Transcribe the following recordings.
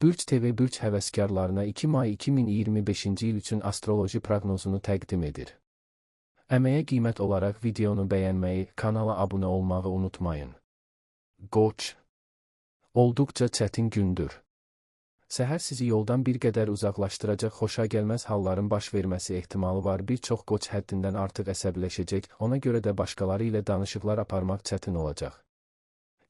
Bürc TV Bürc həvəskarlarına 2 may 2025-ci il üçün astroloji proqnozunu təqdim edir. Əməyə qiymət olaraq videonu bəyənməyi, kanala abunə olmağı unutmayın. Qoç. Olduqca çətin gündür. Səhər sizi yoldan bir qədər uzaqlaşdıracaq xoşagəlməz halların baş verməsi ehtimalı var. Bir çox qoç həddindən artıq əsəbləşəcək, ona görə də başqaları ilə danışıqlar aparmaq çətin olacaq.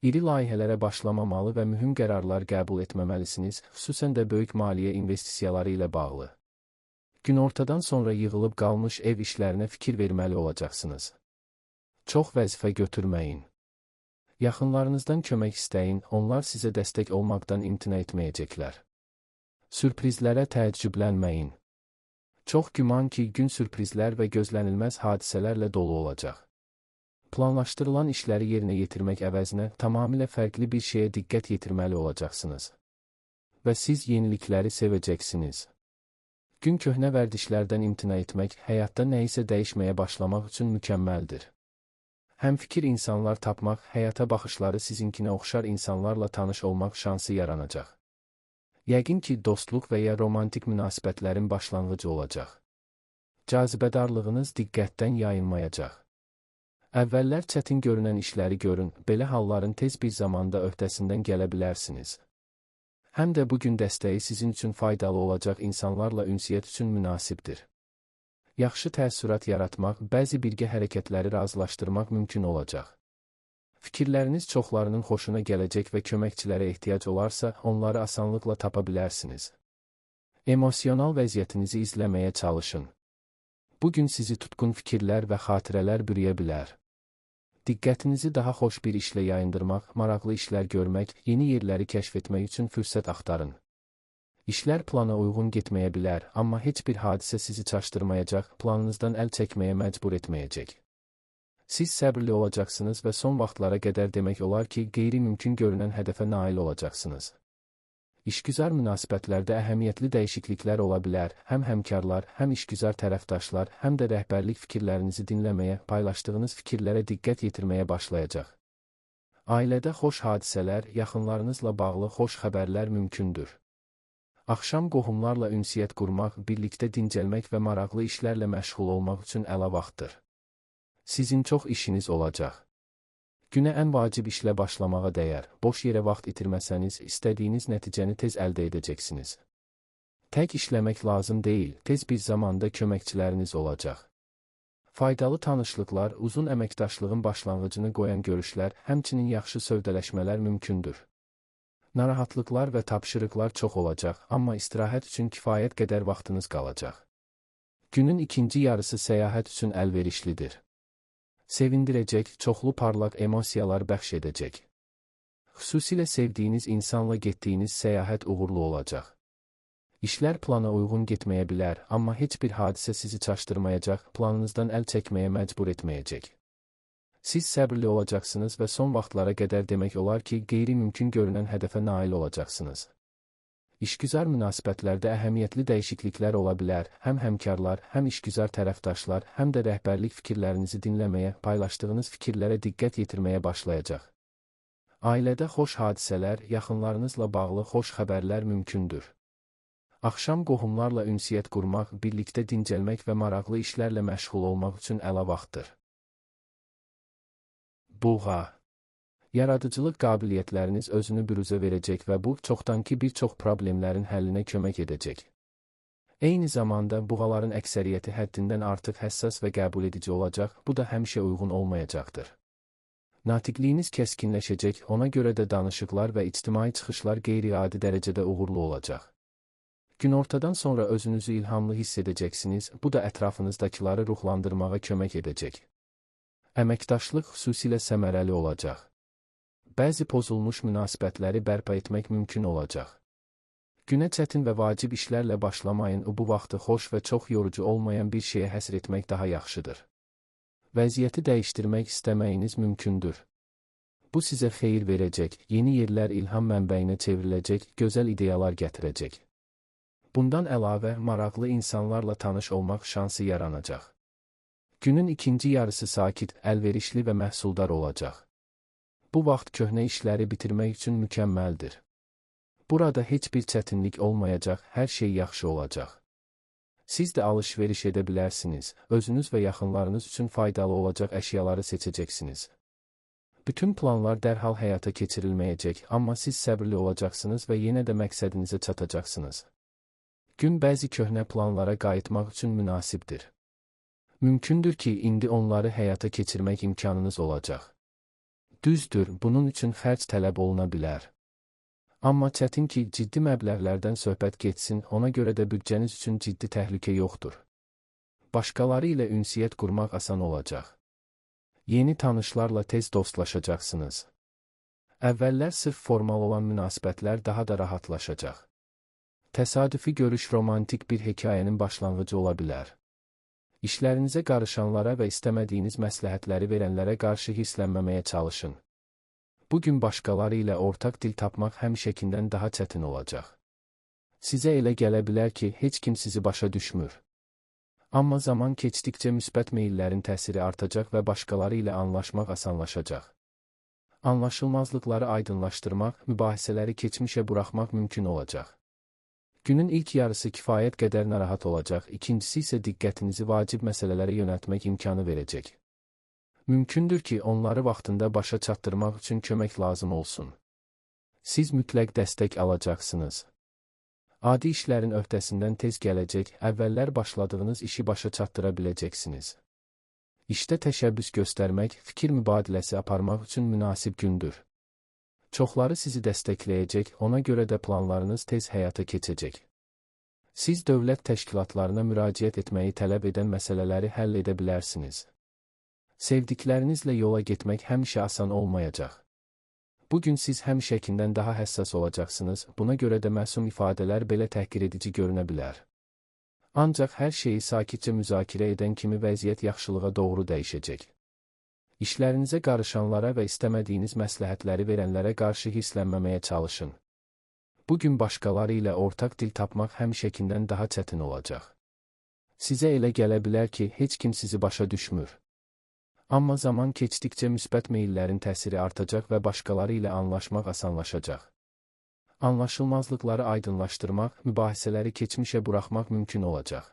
İri layihələrə başlamamalı və mühüm qərarlar qəbul etməməlisiniz, xüsusən də böyük maliyyə investisiyaları ilə bağlı. Günortadan sonra yığılıb qalmış ev işlərinə fikir verməli olacaqsınız. Çox vəzifə götürməyin. Yaxınlarınızdan kömək istəyin, onlar sizə dəstək olmaqdan imtina etməyəcəklər. Sürprizlərə təəccüblənməyin. Çox güman ki, gün sürprizlər və gözlənilməz hadisələrlə dolu olacaq. Planlaşdırılan işləri yerinə yetirmək əvəzinə tamamilə fərqli bir şeyə diqqət yetirməli olacaqsınız. Və siz yenilikləri sevəcəksiniz. Gün köhnə vərdişlərdən imtina etmək, həyatda nəyisə dəyişməyə başlamaq üçün mükəmməldir. Həmfikir insanlar tapmaq, həyata baxışları sizinkinə oxşar insanlarla tanış olmaq şansı yaranacaq. Yəqin ki, dostluq və ya romantik münasibətlərin başlanğıcı olacaq. Cazibədarlığınız diqqətdən yayınmayacaq. Əvvəllər çətin görünən işləri görün, belə halların tez bir zamanda öhdəsindən gələ bilərsiniz. Həm də bugün dəstəyi sizin üçün faydalı olacaq insanlarla ünsiyyət üçün münasibdir. Yaxşı təəssürat yaratmaq, bəzi birgə hərəkətləri razılaşdırmaq mümkün olacaq. Fikirləriniz çoxlarının xoşuna gələcək və köməkçilərə ehtiyac olarsa, onları asanlıqla tapa bilərsiniz. Emosional vəziyyətinizi izləməyə çalışın. Bugün sizi tutqun fikirlər və xatirələr bürüyə bilər. Diqqətinizi daha xoş bir işlə yayındırmaq, maraqlı işlər görmək, yeni yerləri kəşf etmək üçün fürsət axtarın. İşlər plana uyğun getməyə bilər, amma heç bir hadisə sizi çaşdırmayacaq, planınızdan əl çəkməyə məcbur etməyəcək. Siz səbirli olacaqsınız və son vaxtlara qədər demək olar ki, qeyri-mümkün görünən hədəfə nail olacaqsınız. İşgüzar münasibətlərdə əhəmiyyətli dəyişikliklər ola bilər, həm həmkarlar, həm işgüzar tərəfdaşlar, həm də rəhbərlik fikirlərinizi dinləməyə, paylaşdığınız fikirlərə diqqət yetirməyə başlayacaq. Ailədə xoş hadisələr, yaxınlarınızla bağlı xoş xəbərlər mümkündür. Axşam qohumlarla ünsiyyət qurmaq, birlikdə dincəlmək və maraqlı işlərlə məşğul olmaq üçün əla vaxtdır. Sizin çox işiniz olacaq. Günə ən vacib işlə başlamağa dəyər, boş yerə vaxt itirməsəniz, istədiyiniz nəticəni tez əldə edəcəksiniz. Tək işləmək lazım deyil, tez bir zamanda köməkçiləriniz olacaq. Faydalı tanışlıqlar, uzun əməkdaşlığın başlanğıcını qoyan görüşlər, həmçinin yaxşı sövdələşmələr mümkündür. Narahatlıqlar və tapşırıqlar çox olacaq, amma istirahət üçün kifayət qədər vaxtınız qalacaq. Günün ikinci yarısı səyahət üçün əlverişlidir. Sevindirəcək, çoxlu parlaq emosiyalar bəxş edəcək. Xüsusilə sevdiyiniz insanla getdiyiniz səyahət uğurlu olacaq. İşlər plana uyğun getməyə bilər, amma heç bir hadisə sizi çaşdırmayacaq, planınızdan əl çəkməyə məcbur etməyəcək. Siz səbirli olacaqsınız və son vaxtlara qədər demək olar ki, qeyri-mümkün görünən hədəfə nail olacaqsınız. İşgüzar münasibətlərdə əhəmiyyətli dəyişikliklər ola bilər, həm həmkarlar, həm işgüzar tərəfdaşlar, həm də rəhbərlik fikirlərinizi dinləməyə, paylaşdığınız fikirlərə diqqət yetirməyə başlayacaq. Ailədə xoş hadisələr, yaxınlarınızla bağlı xoş xəbərlər mümkündür. Axşam qohumlarla ünsiyyət qurmaq, birlikdə dincəlmək və maraqlı işlərlə məşğul olmaq üçün əla vaxtdır. Buğa. Yaradıcılıq qabiliyyətləriniz özünü büruzə verəcək və bu, çoxdankı bir çox problemlərin həllinə kömək edəcək. Eyni zamanda, buğaların əksəriyyəti həddindən artıq həssas və qəbul edici olacaq, bu da həmişə uyğun olmayacaqdır. Natiqliyiniz kəskinləşəcək, ona görə də danışıqlar və ictimai çıxışlar qeyri-adi dərəcədə uğurlu olacaq. Günortadan sonra özünüzü ilhamlı hiss edəcəksiniz, bu da ətrafınızdakiları ruhlandırmağa kömək edəcək. Əməkdaşlıq xüsusilə səmərəli olacaq. Bəzi pozulmuş münasibətləri bərpa etmək mümkün olacaq. Günə çətin və vacib işlərlə başlamayın, bu vaxtı xoş və çox yorucu olmayan bir şeyə həsr etmək daha yaxşıdır. Vəziyyəti dəyişdirmək istəməyiniz mümkündür. Bu sizə xeyir verəcək, yeni yerlər ilham mənbəyinə çevriləcək, gözəl ideyalar gətirəcək. Bundan əlavə, maraqlı insanlarla tanış olmaq şansı yaranacaq. Günün ikinci yarısı sakit, əlverişli və məhsuldar olacaq. Bu vaxt köhnə işləri bitirmək üçün mükəmməldir. Burada heç bir çətinlik olmayacaq, hər şey yaxşı olacaq. Siz də alış-veriş edə bilərsiniz, özünüz və yaxınlarınız üçün faydalı olacaq əşyaları seçəcəksiniz. Bütün planlar dərhal həyata keçirilməyəcək, amma siz səbirli olacaqsınız və yenə də məqsədinizə çatacaqsınız. Gün bəzi köhnə planlara qayıtmaq üçün münasibdir. Mümkündür ki, indi onları həyata keçirmək imkanınız olacaq. Düzdür, bunun üçün xərc tələb oluna bilər. Amma çətin ki, ciddi məbləğlərdən söhbət getsin, ona görə də büdcəniz üçün ciddi təhlükə yoxdur. Başqaları ilə ünsiyyət qurmaq asan olacaq. Yeni tanışlarla tez dostlaşacaqsınız. Əvvəllər sırf formal olan münasibətlər daha da rahatlaşacaq. Təsadüfi görüş romantik bir hekayənin başlanğıcı ola bilər. İşlərinizə qarışanlara və istəmədiyiniz məsləhətləri verənlərə qarşı hirslənməməyə çalışın. Bugün başqaları ilə ortaq dil tapmaq həmişəkindən daha çətin olacaq. Sizə elə gələ bilər ki, heç kim sizi başa düşmür. Amma zaman keçdikcə müsbət meyllərin təsiri artacaq və başqaları ilə anlaşmaq asanlaşacaq. Anlaşılmazlıqları aydınlaşdırmaq, mübahisələri keçmişə buraxmaq mümkün olacaq. Günün ilk yarısı kifayət qədər narahat olacaq, ikincisi isə diqqətinizi vacib məsələlərə yönəltmək imkanı verəcək. Mümkündür ki, onları vaxtında başa çatdırmaq üçün kömək lazım olsun. Siz mütləq dəstək alacaqsınız. Adi işlərin öhdəsindən tez gələcək, əvvəllər başladığınız işi başa çatdıra biləcəksiniz. İşdə təşəbbüs göstərmək, fikir mübadiləsi aparmaq üçün münasib gündür. Çoxları sizi dəstəkləyəcək, ona görə də planlarınız tez həyata keçəcək. Siz dövlət təşkilatlarına müraciət etməyi tələb edən məsələləri həll edə bilərsiniz. Sevdiklərinizlə yola getmək həmişə asan olmayacaq. Bugün siz həmişəkindən daha həssas olacaqsınız, buna görə də məsum ifadələr belə təhqir edici görünə bilər. Ancaq hər şeyi sakitcə müzakirə edən kimi vəziyyət yaxşılığa doğru dəyişəcək. İşlərinizə qarışanlara və istəmədiyiniz məsləhətləri verənlərə qarşı hirslənməməyə çalışın. Bugün başqaları ilə ortaq dil tapmaq həmişəkindən daha çətin olacaq. Sizə elə gələ bilər ki, heç kim sizi başa düşmür. Amma zaman keçdikcə müsbət meyllərin təsiri artacaq və başqaları ilə anlaşmaq asanlaşacaq. Anlaşılmazlıqları aydınlaşdırmaq, mübahisələri keçmişə buraxmaq mümkün olacaq.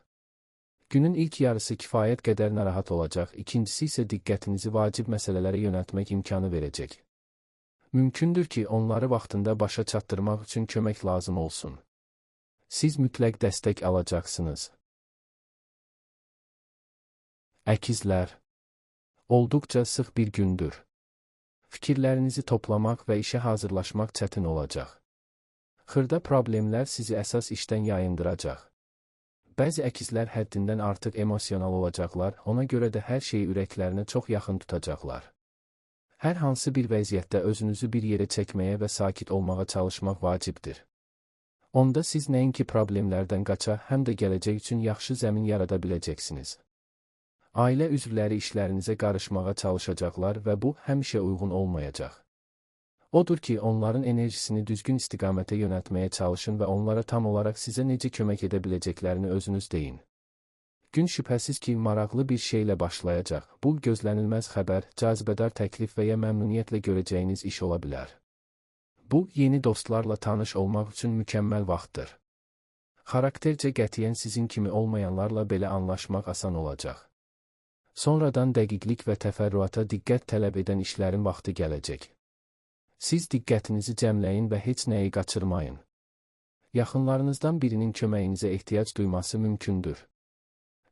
Günün ilk yarısı kifayət qədər narahat olacaq, ikincisi isə diqqətinizi vacib məsələlərə yönəltmək imkanı verəcək. Mümkündür ki, onları vaxtında başa çatdırmaq üçün kömək lazım olsun. Siz mütləq dəstək alacaqsınız. Əkizlər. Olduqca sıx bir gündür. Fikirlərinizi toplamaq və işə hazırlaşmaq çətin olacaq. Xırda problemlər sizi əsas işdən yayındıracaq. Bəzi əkizlər həddindən artıq emosional olacaqlar, ona görə də hər şeyi ürəklərinə çox yaxın tutacaqlar. Hər hansı bir vəziyyətdə özünüzü bir yerə çəkməyə və sakit olmağa çalışmaq vacibdir. Onda siz nəinki problemlərdən qaça, həm də gələcək üçün yaxşı zəmin yarada biləcəksiniz. Ailə üzvləri işlərinizə qarışmağa çalışacaqlar və bu həmişə uyğun olmayacaq. Odur ki, onların enerjisini düzgün istiqamətə yönəltməyə çalışın və onlara tam olaraq sizə necə kömək edə biləcəklərini özünüz deyin. Gün şübhəsiz ki, maraqlı bir şeylə başlayacaq. Bu, gözlənilməz xəbər, cazibədar təklif və ya məmnuniyyətlə görəcəyiniz iş ola bilər. Bu, yeni dostlarla tanış olmaq üçün mükəmməl vaxtdır. Xaraktercə qətiyyən sizin kimi olmayanlarla belə anlaşmaq asan olacaq. Sonradan dəqiqlik və təfərrüata diqqət tələb edən işlərin vaxtı gələcək. Siz diqqətinizi cəmləyin və heç nəyi qaçırmayın. Yaxınlarınızdan birinin köməyinizə ehtiyac duyması mümkündür.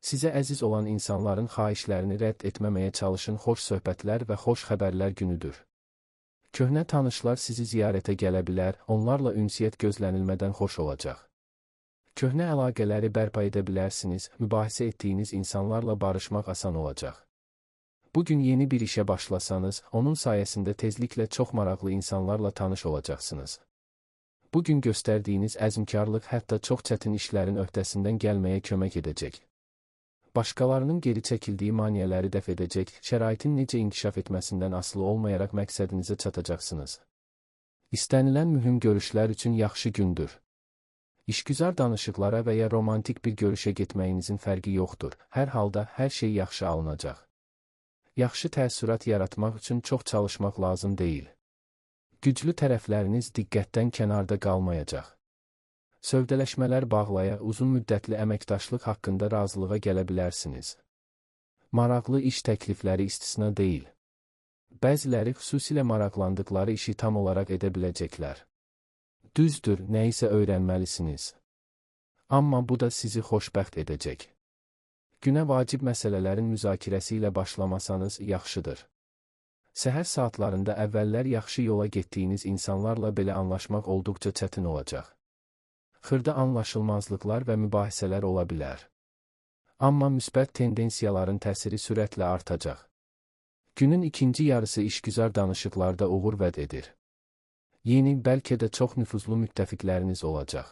Sizə əziz olan insanların xahişlərini rədd etməməyə çalışın, xoş söhbətlər və xoş xəbərlər günüdür. Köhnə tanışlar sizi ziyarətə gələ bilər, onlarla ünsiyyət gözlənilmədən xoş olacaq. Köhnə əlaqələri bərpa edə bilərsiniz, mübahisə etdiyiniz insanlarla barışmaq asan olacaq. Bugün yeni bir işə başlasanız, onun sayəsində tezliklə çox maraqlı insanlarla tanış olacaqsınız. Bugün göstərdiyiniz əzmkarlıq hətta çox çətin işlərin öhdəsindən gəlməyə kömək edəcək. Başqalarının geri çəkildiyi maneələri dəf edəcək, şəraitin necə inkişaf etməsindən asılı olmayaraq məqsədinizə çatacaqsınız. İstənilən mühüm görüşlər üçün yaxşı gündür. İşgüzar danışıqlara və ya romantik bir görüşə getməyinizin fərqi yoxdur. Hər halda hər şey yaxşı alınacaq. Yaxşı təəssürat yaratmaq üçün çox çalışmaq lazım deyil. Güclü tərəfləriniz diqqətdən kənarda qalmayacaq. Sövdələşmələr bağlaya, uzun müddətli əməkdaşlıq haqqında razılığa gələ bilərsiniz. Maraqlı iş təklifləri istisna deyil. Bəziləri xüsusilə maraqlandıqları işi tam olaraq edə biləcəklər. Düzdür, nə isə öyrənməlisiniz. Amma bu da sizi xoşbəxt edəcək. Günə vacib məsələlərin müzakirəsi ilə başlamasanız yaxşıdır. Səhər saatlarında əvvəllər yaxşı yola getdiyiniz insanlarla belə anlaşmaq olduqca çətin olacaq. Xırda anlaşılmazlıqlar və mübahisələr ola bilər. Amma müsbət tendensiyaların təsiri sürətlə artacaq. Günün ikinci yarısı işgüzar danışıqlarda uğur vəd edir. Yeni, bəlkə də çox nüfuzlu müttəfiqləriniz olacaq.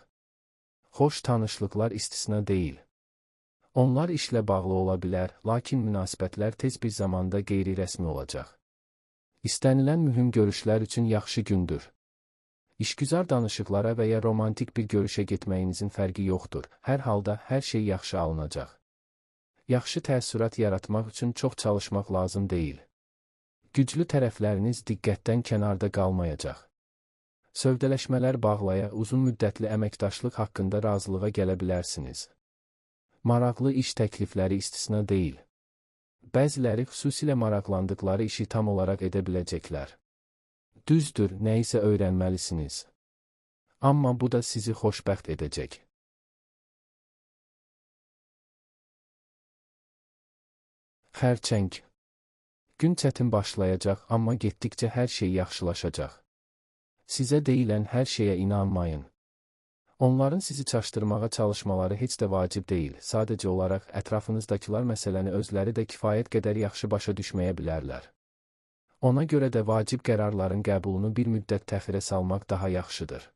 Xoş tanışlıqlar istisna deyil. Onlar işlə bağlı ola bilər, lakin münasibətlər tez bir zamanda qeyri-rəsmi olacaq. İstənilən mühüm görüşlər üçün yaxşı gündür. İşgüzar danışıqlara və ya romantik bir görüşə getməyinizin fərqi yoxdur. Hər halda hər şey yaxşı alınacaq. Yaxşı təəssürat yaratmaq üçün çox çalışmaq lazım deyil. Güclü tərəfləriniz diqqətdən kənarda qalmayacaq. Sövdələşmələr bağlaya, uzun müddətli əməkdaşlıq haqqında razılığa gələ bilərsiniz. Maraqlı iş təklifləri istisna deyil. Bəziləri xüsusilə maraqlandıqları işi tam olaraq edə biləcəklər. Düzdür, nə isə öyrənməlisiniz. Amma bu da sizi xoşbəxt edəcək. Xərçəng. Gün çətin başlayacaq, amma getdikcə hər şey yaxşılaşacaq. Sizə deyilən hər şeyə inanmayın. Onların sizi çaşdırmağa çalışmaları heç də vacib deyil. Sadəcə olaraq ətrafınızdakılar məsələni özləri də kifayət qədər yaxşı başa düşməyə bilərlər. Ona görə də vacib qərarların qəbulunu bir müddət təxirə salmaq daha yaxşıdır.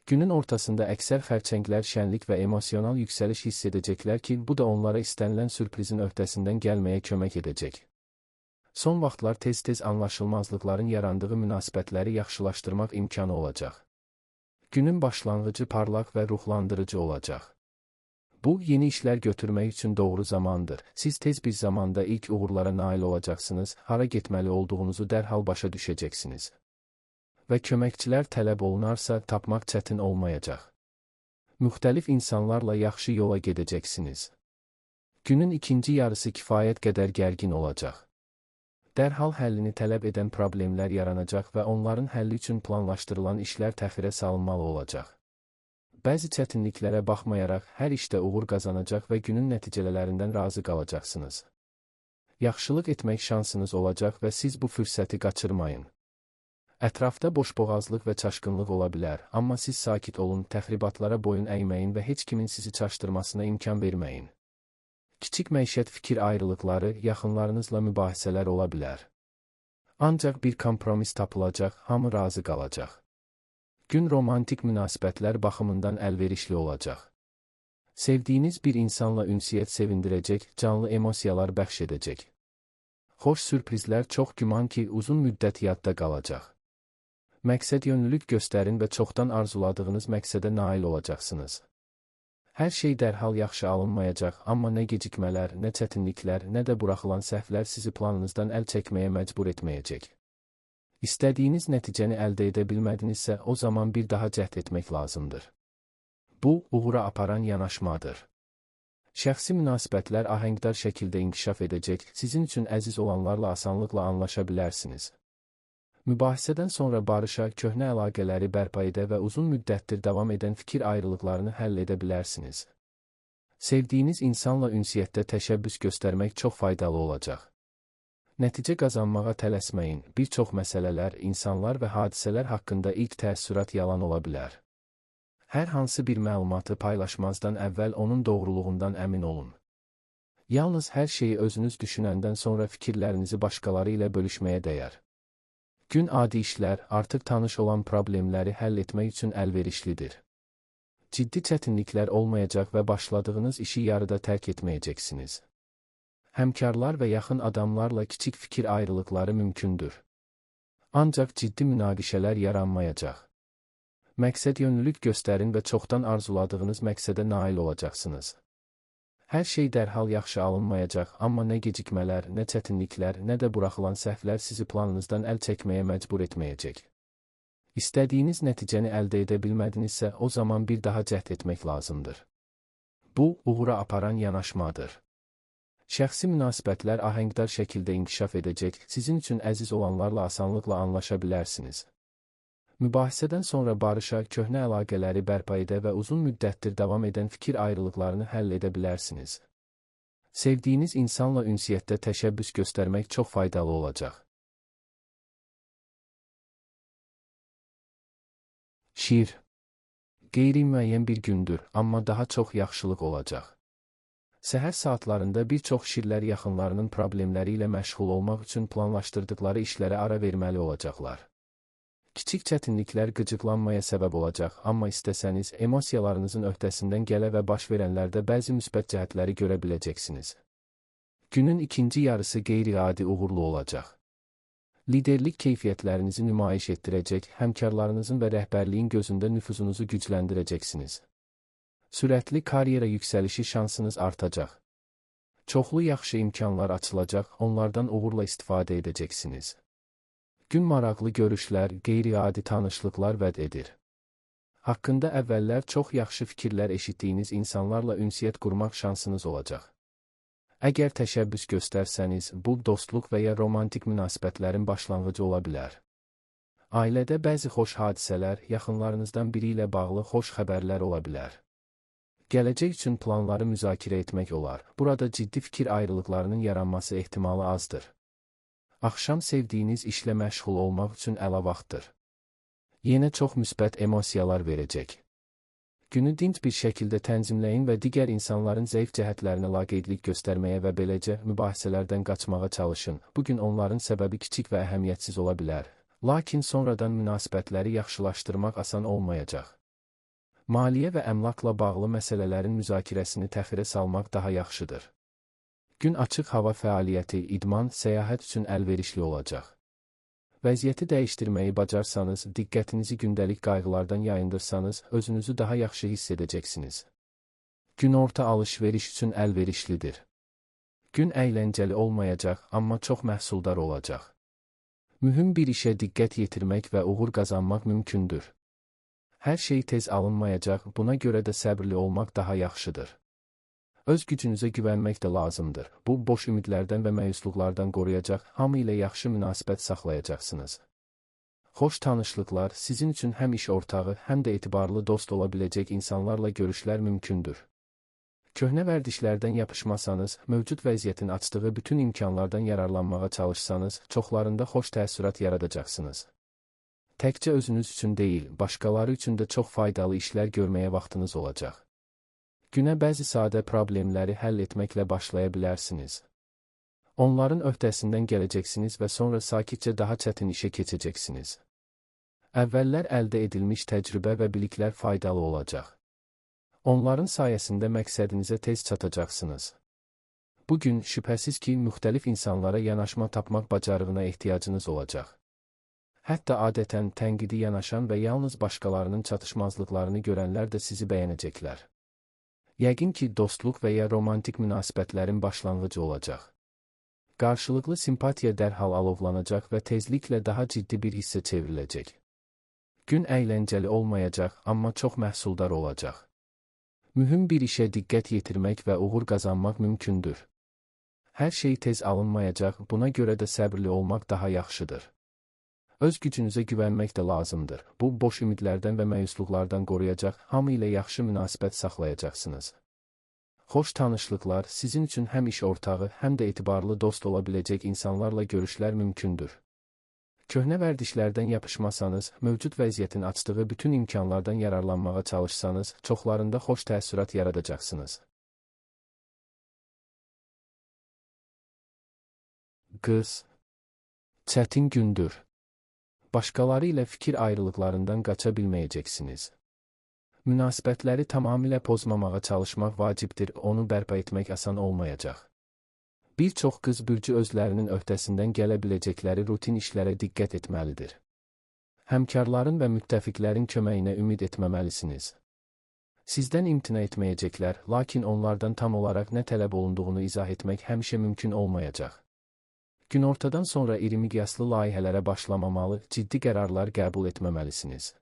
Günün ortasında əksər xərçənglər şənlik və emosional yüksəliş hiss edəcəklər ki, bu da onlara istənilən sürprizin öhdəsindən gəlməyə kömək edəcək. Son vaxtlar tez-tez anlaşılmazlıqların yarandığı münasibətləri yaxşılaşdırmaq imkanı olacaq. Günün başlanğıcı parlaq və ruhlandırıcı olacaq. Bu, yeni işlər götürmək üçün doğru zamandır. Siz tez bir zamanda ilk uğurlara nail olacaqsınız, hara getməli olduğunuzu dərhal başa düşəcəksiniz. Və köməkçilər tələb olunarsa, tapmaq çətin olmayacaq. Müxtəlif insanlarla yaxşı yola gedəcəksiniz. Günün ikinci yarısı kifayət qədər gərgin olacaq. Dərhal həllini tələb edən problemlər yaranacaq və onların həlli üçün planlaşdırılan işlər təxirə salınmalı olacaq. Bəzi çətinliklərə baxmayaraq hər işdə uğur qazanacaq və günün nəticələrindən razı qalacaqsınız. Yaxşılıq etmək şansınız olacaq və siz bu fürsəti qaçırmayın. Ətrafda boşboğazlıq və çaşqınlıq ola bilər, amma siz sakit olun, təxribatlara boyun əyməyin və heç kimin sizi çaşdırmasına imkan verməyin. Kiçik məişət fikir ayrılıqları, yaxınlarınızla mübahisələr ola bilər. Ancaq bir kompromis tapılacaq, hamı razı qalacaq. Gün romantik münasibətlər baxımından əlverişli olacaq. Sevdiyiniz bir insanla ünsiyyət sevindirəcək, canlı emosiyalar bəxş edəcək. Xoş sürprizlər çox güman ki, uzun müddət yadda qalacaq. Məqsədyönlülük göstərin və çoxdan arzuladığınız məqsədə nail olacaqsınız. Hər şey dərhal yaxşı alınmayacaq, amma nə gecikmələr, nə çətinliklər, nə də buraxılan səhvlər sizi planınızdan əl çəkməyə məcbur etməyəcək. İstədiyiniz nəticəni əldə edə bilmədinizsə, o zaman bir daha cəhd etmək lazımdır. Bu, uğura aparan yanaşmadır. Şəxsi münasibətlər ahəngdar şəkildə inkişaf edəcək, sizin üçün əziz olanlarla asanlıqla anlaşa bilərsiniz. Mübahisədən sonra barışa, köhnə əlaqələri bərpa edə və uzun müddətdir davam edən fikir ayrılıqlarını həll edə bilərsiniz. Sevdiyiniz insanla ünsiyyətdə təşəbbüs göstərmək çox faydalı olacaq. Nəticə qazanmağa tələsməyin, bir çox məsələlər, insanlar və hadisələr haqqında ilk təəssürat yalan ola bilər. Hər hansı bir məlumatı paylaşmazdan əvvəl onun doğruluğundan əmin olun. Yalnız hər şeyi özünüz düşünəndən sonra fikirlərinizi başqaları ilə bölüşməyə dəyər. Gün adi işlər, artıq tanış olan problemləri həll etmək üçün əlverişlidir. Ciddi çətinliklər olmayacaq və başladığınız işi yarıda tərk etməyəcəksiniz. Həmkarlar və yaxın adamlarla kiçik fikir ayrılıqları mümkündür. Ancaq ciddi münaqişələr yaranmayacaq. Məqsədyönlülük göstərin və çoxdan arzuladığınız məqsədə nail olacaqsınız. Hər şey dərhal yaxşı alınmayacaq, amma nə gecikmələr, nə çətinliklər, nə də buraxılan səhvlər sizi planınızdan əl çəkməyə məcbur etməyəcək. İstədiyiniz nəticəni əldə edə bilmədinizsə, o zaman bir daha cəhd etmək lazımdır. Bu, uğura aparan yanaşmadır. Şəxsi münasibətlər ahəngdar şəkildə inkişaf edəcək, sizin üçün əziz olanlarla asanlıqla anlaşa bilərsiniz. Mübahisədən sonra barışa, köhnə əlaqələri bərpa edə və uzun müddətdir davam edən fikir ayrılıqlarını həll edə bilərsiniz. Sevdiyiniz insanla ünsiyyətdə təşəbbüs göstərmək çox faydalı olacaq. Şiir. Qeyri-müəyyən bir gündür, amma daha çox yaxşılıq olacaq. Səhər saatlarında bir çox şirlər yaxınlarının problemləri ilə məşğul olmaq üçün planlaşdırdıqları işlərə ara verməli olacaqlar. Kiçik çətinliklər qıcıqlanmaya səbəb olacaq, amma istəsəniz, emosiyalarınızın öhdəsindən gələ və baş verənlərdə bəzi müsbət cəhətləri görə biləcəksiniz. Günün ikinci yarısı qeyri-adi uğurlu olacaq. Liderlik keyfiyyətlərinizi nümayiş etdirəcək, həmkarlarınızın və rəhbərliyin gözündə nüfuzunuzu gücləndirəcəksiniz. Sürətli karyera yüksəlişi şansınız artacaq. Çoxlu yaxşı imkanlar açılacaq, onlardan uğurla istifadə edəcəksiniz. Gün maraqlı görüşlər, qeyri-adi tanışlıqlar vəd edir. Haqqında əvvəllər çox yaxşı fikirlər eşitdiyiniz insanlarla ünsiyyət qurmaq şansınız olacaq. Əgər təşəbbüs göstərsəniz, bu dostluq və ya romantik münasibətlərin başlanğıcı ola bilər. Ailədə bəzi xoş hadisələr, yaxınlarınızdan biri ilə bağlı xoş xəbərlər ola bilər. Gələcək üçün planları müzakirə etmək olar. Burada ciddi fikir ayrılıqlarının yaranması ehtimalı azdır. Axşam sevdiyiniz işlə məşğul olmaq üçün əla vaxtdır. Yenə çox müsbət emosiyalar verəcək. Günü dinc bir şəkildə tənzimləyin və digər insanların zəif cəhətlərinə laqeydlik göstərməyə və beləcə mübahisələrdən qaçmağa çalışın. Bugün onların səbəbi kiçik və əhəmiyyətsiz ola bilər. Lakin sonradan münasibətləri yaxşılaşdırmaq asan olmayacaq. Maliyyə və əmlakla bağlı məsələlərin müzakirəsini təxirə salmaq daha yaxşıdır. Gün açıq hava fəaliyyəti, idman, səyahət üçün əlverişli olacaq. Vəziyyəti dəyişdirməyi bacarsanız, diqqətinizi gündəlik qayğılardan yayındırsanız, özünüzü daha yaxşı hiss edəcəksiniz. Günorta alış-veriş üçün əlverişlidir. Gün əyləncəli olmayacaq, amma çox məhsuldar olacaq. Mühüm bir işə diqqət yetirmək və uğur qazanmaq mümkündür. Hər şey tez alınmayacaq, buna görə də səbirli olmaq daha yaxşıdır. Öz gücünüzə güvənmək də lazımdır. Bu, boş ümidlərdən və məyusluqlardan qoruyacaq, hamı ilə yaxşı münasibət saxlayacaqsınız. Xoş tanışlıqlar, sizin üçün həm iş ortağı, həm də etibarlı dost ola biləcək insanlarla görüşlər mümkündür. Köhnə vərdişlərdən yapışmasanız, mövcud vəziyyətin açdığı bütün imkanlardan yararlanmağa çalışsanız, çoxlarında xoş təəssürat yaradacaqsınız. Təkcə özünüz üçün deyil, başqaları üçün də çox faydalı işlər görməyə vaxtınız olacaq. Günə bəzi sadə problemləri həll etməklə başlaya bilərsiniz. Onların öhdəsindən gələcəksiniz və sonra sakitcə daha çətin işə keçəcəksiniz. Əvvəllər əldə edilmiş təcrübə və biliklər faydalı olacaq. Onların sayəsində məqsədinizə tez çatacaqsınız. Bugün şübhəsiz ki, müxtəlif insanlara yanaşma tapmaq bacarığına ehtiyacınız olacaq. Hətta adətən tənqidi yanaşan və yalnız başqalarının çatışmazlıqlarını görənlər də sizi bəyənəcəklər. Yəqin ki, dostluq və ya romantik münasibətlərin başlanğıcı olacaq. Qarşılıqlı simpatiya dərhal alovlanacaq və tezliklə daha ciddi bir hissə çevriləcək. Gün əyləncəli olmayacaq, amma çox məhsuldar olacaq. Mühüm bir işə diqqət yetirmək və uğur qazanmaq mümkündür. Hər şey tez alınmayacaq, buna görə də səbirli olmaq daha yaxşıdır. Öz gücünüzə güvənmək də lazımdır. Bu, boş ümidlərdən və məyusluqlardan qoruyacaq, hamı ilə yaxşı münasibət saxlayacaqsınız. Xoş tanışlıqlar, sizin üçün həm iş ortağı, həm də etibarlı dost ola biləcək insanlarla görüşlər mümkündür. Köhnə vərdişlərdən yapışmasanız, mövcud vəziyyətin açdığı bütün imkanlardan yararlanmağa çalışsanız, çoxlarında xoş təəssürat yaradacaqsınız. Qız. Çətin gündür. Başqaları ilə fikir ayrılıqlarından qaça bilməyəcəksiniz. Münasibətləri tamamilə pozmamağa çalışmaq vacibdir, onu bərpa etmək asan olmayacaq. Bir çox qız bürcü özlərinin öhdəsindən gələ biləcəkləri rutin işlərə diqqət etməlidir. Həmkarların və müttəfiqlərin köməyinə ümid etməməlisiniz. Sizdən imtina etməyəcəklər, lakin onlardan tam olaraq nə tələb olunduğunu izah etmək həmişə mümkün olmayacaq. Günortadan sonra iri miqyaslı layihələrə başlamamalı, ciddi qərarlar qəbul etməməlisiniz.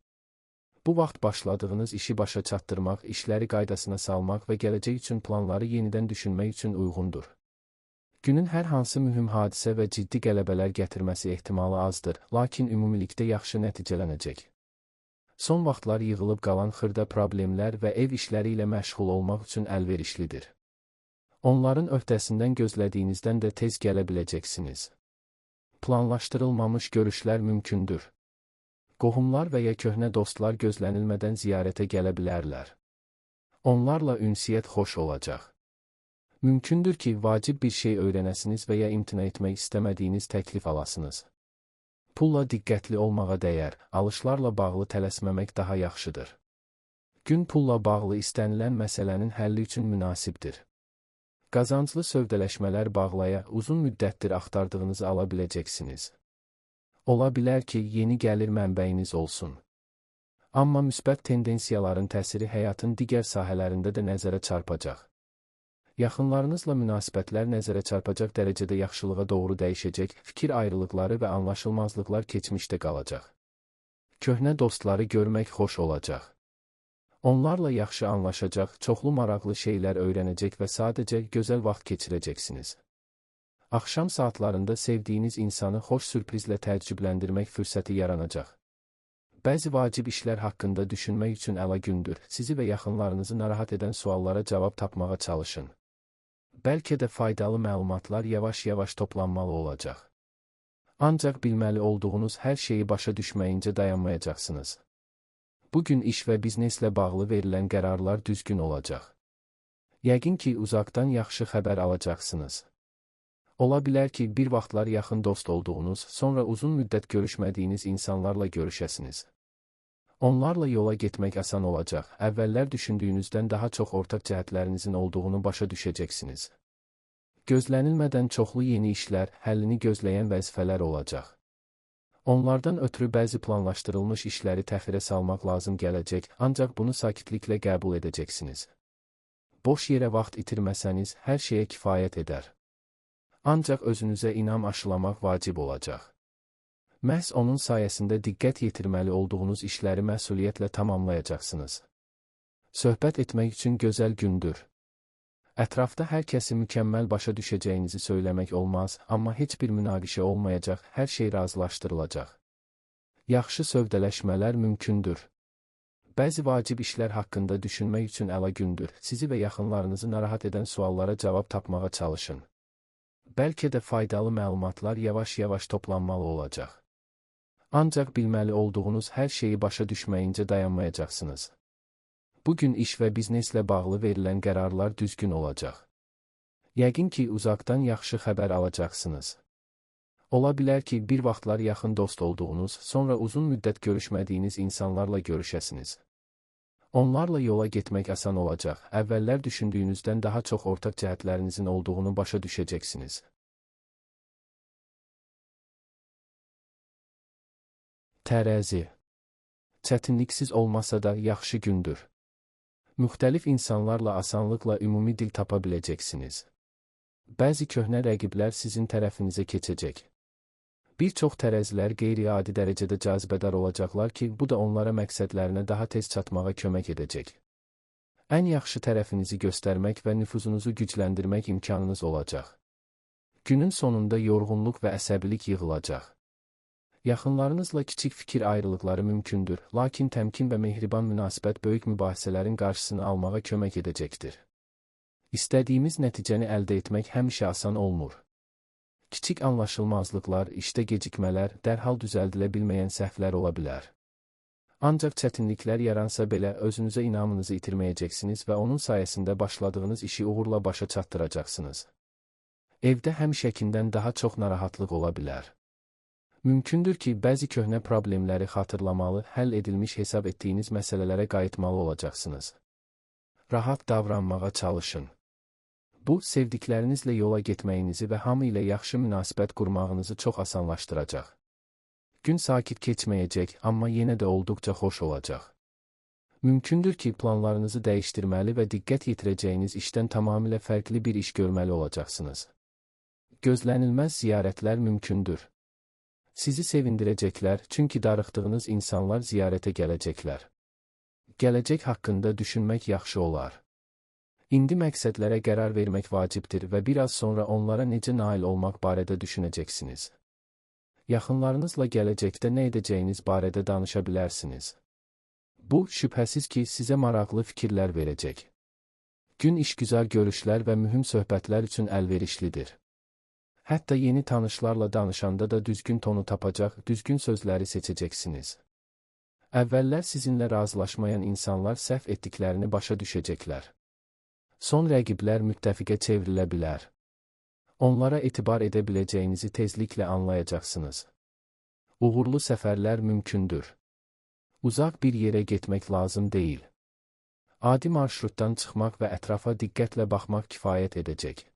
Bu vaxt başladığınız işi başa çatdırmaq, işləri qaydasına salmaq və gələcək üçün planları yenidən düşünmək üçün uyğundur. Günün hər hansı mühüm hadisə və ciddi qələbələr gətirməsi ehtimalı azdır, lakin ümumilikdə yaxşı nəticələnəcək. Son vaxtlar yığılıb qalan xırda problemlər və ev işləri ilə məşğul olmaq üçün əlverişlidir. Onların öhdəsindən gözlədiyinizdən də tez gələ biləcəksiniz. Planlaşdırılmamış görüşlər mümkündür. Qohumlar və ya köhnə dostlar gözlənilmədən ziyarətə gələ bilərlər. Onlarla ünsiyyət xoş olacaq. Mümkündür ki, vacib bir şey öyrənəsiniz və ya imtina etmək istəmədiyiniz təklif alasınız. Pulla diqqətli olmağa dəyər, alışlarla bağlı tələsməmək daha yaxşıdır. Gün pulla bağlı istənilən məsələnin həlli üçün münasibdir. Qazanclı sövdələşmələr bağlaya, uzun müddətdir axtardığınızı ala biləcəksiniz. Ola bilər ki, yeni gəlir mənbəyiniz olsun. Amma müsbət tendensiyaların təsiri həyatın digər sahələrində də nəzərə çarpacaq. Yaxınlarınızla münasibətlər nəzərə çarpacaq dərəcədə yaxşılığa doğru dəyişəcək, fikir ayrılıqları və anlaşılmazlıqlar keçmişdə qalacaq. Köhnə dostları görmək xoş olacaq. Onlarla yaxşı anlaşacaq, çoxlu maraqlı şeylər öyrənəcək və sadəcə gözəl vaxt keçirəcəksiniz. Axşam saatlarında sevdiyiniz insanı xoş sürprizlə təəccübləndirmək fürsəti yaranacaq. Bəzi vacib işlər haqqında düşünmək üçün əla gündür, sizi və yaxınlarınızı narahat edən suallara cavab tapmağa çalışın. Bəlkə də faydalı məlumatlar yavaş-yavaş toplanmalı olacaq. Ancaq bilməli olduğunuz hər şeyi başa düşməyincə dayanmayacaqsınız. Bugün iş və bizneslə bağlı verilən qərarlar düzgün olacaq. Yəqin ki, uzaqdan yaxşı xəbər alacaqsınız. Ola bilər ki, bir vaxtlar yaxın dost olduğunuz, sonra uzun müddət görüşmədiyiniz insanlarla görüşəsiniz. Onlarla yola getmək asan olacaq, əvvəllər düşündüyünüzdən daha çox ortaq cəhətlərinizin olduğunu başa düşəcəksiniz. Gözlənilmədən çoxlu yeni işlər, həllini gözləyən vəzifələr olacaq. Onlardan ötürü bəzi planlaşdırılmış işləri təxirə salmaq lazım gələcək, ancaq bunu sakitliklə qəbul edəcəksiniz. Boş yerə vaxt itirməsəniz, hər şeyə kifayət edər. Ancaq özünüzə inam aşılamaq vacib olacaq. Məhz onun sayəsində diqqət yetirməli olduğunuz işləri məsuliyyətlə tamamlayacaqsınız. Söhbət etmək üçün gözəl gündür. Ətrafda hər kəsi mükəmməl başa düşəcəyinizi söyləmək olmaz, amma heç bir münaqişə olmayacaq, hər şey razılaşdırılacaq. Yaxşı sövdələşmələr mümkündür. Bəzi vacib işlər haqqında düşünmək üçün əla gündür, sizi və yaxınlarınızı narahat edən suallara cavab tapmağa çalışın. Bəlkə də faydalı məlumatlar yavaş-yavaş toplanmalı olacaq. Ancaq bilməli olduğunuz hər şeyi başa düşməyincə dayanmayacaqsınız. Bugün iş və bizneslə bağlı verilən qərarlar düzgün olacaq. Yəqin ki, uzaqdan yaxşı xəbər alacaqsınız. Ola bilər ki, bir vaxtlar yaxın dost olduğunuz, sonra uzun müddət görüşmədiyiniz insanlarla görüşəsiniz. Onlarla yola getmək asan olacaq, əvvəllər düşündüyünüzdən daha çox ortaq cəhətlərinizin olduğunu başa düşəcəksiniz. Tərəzi. Çətinliksiz olmasa da yaxşı gündür. Müxtəlif insanlarla asanlıqla ümumi dil tapa biləcəksiniz. Bəzi köhnə rəqiblər sizin tərəfinizə keçəcək. Bir çox tərəzilər qeyri-adi dərəcədə cazibədar olacaqlar ki, bu da onlara məqsədlərinə daha tez çatmağa kömək edəcək. Ən yaxşı tərəfinizi göstərmək və nüfuzunuzu gücləndirmək imkanınız olacaq. Günün sonunda yorğunluq və əsəbilik yığılacaq. Yaxınlarınızla kiçik fikir ayrılıqları mümkündür, lakin təmkin və mehriban münasibət böyük mübahisələrin qarşısını almağa kömək edəcəkdir. İstədiyimiz nəticəni əldə etmək həmişə asan olmur. Kiçik anlaşılmazlıqlar, işdə gecikmələr, dərhal düzəldilə bilməyən səhvlər ola bilər. Ancaq çətinliklər yaransa belə özünüzə inamınızı itirməyəcəksiniz və onun sayəsində başladığınız işi uğurla başa çatdıracaqsınız. Evdə həmişəkindən daha çox narahatlıq ola bilər. Mümkündür ki, bəzi köhnə problemləri xatırlamalı, həll edilmiş hesab etdiyiniz məsələlərə qayıtmalı olacaqsınız. Rahat davranmağa çalışın. Bu, sevdiklərinizlə yola getməyinizi və hamı ilə yaxşı münasibət qurmağınızı çox asanlaşdıracaq. Gün sakit keçməyəcək, amma yenə də olduqca xoş olacaq. Mümkündür ki, planlarınızı dəyişdirməli və diqqət yetirəcəyiniz işdən tamamilə fərqli bir iş görməli olacaqsınız. Gözlənilməz ziyarətlər mümkündür. Sizi sevindirəcəklər, çünki darıxdığınız insanlar ziyarətə gələcəklər. Gələcək haqqında düşünmək yaxşı olar. İndi məqsədlərə qərar vermək vacibdir və biraz sonra onlara necə nail olmaq barədə düşünəcəksiniz. Yaxınlarınızla gələcəkdə nə edəcəyiniz barədə danışa bilərsiniz. Bu, şübhəsiz ki, sizə maraqlı fikirlər verəcək. Gün işgüzar görüşlər və mühüm söhbətlər üçün əlverişlidir. Hətta yeni tanışlarla danışanda da düzgün tonu tapacaq, düzgün sözləri seçəcəksiniz. Əvvəllər sizinlə razılaşmayan insanlar səhv etdiklərini başa düşəcəklər. Son rəqiblər müttəfiqə çevrilə bilər. Onlara etibar edə biləcəyinizi tezliklə anlayacaqsınız. Uğurlu səfərlər mümkündür. Uzaq bir yerə getmək lazım deyil. Adi marşrutdan çıxmaq və ətrafa diqqətlə baxmaq kifayət edəcək.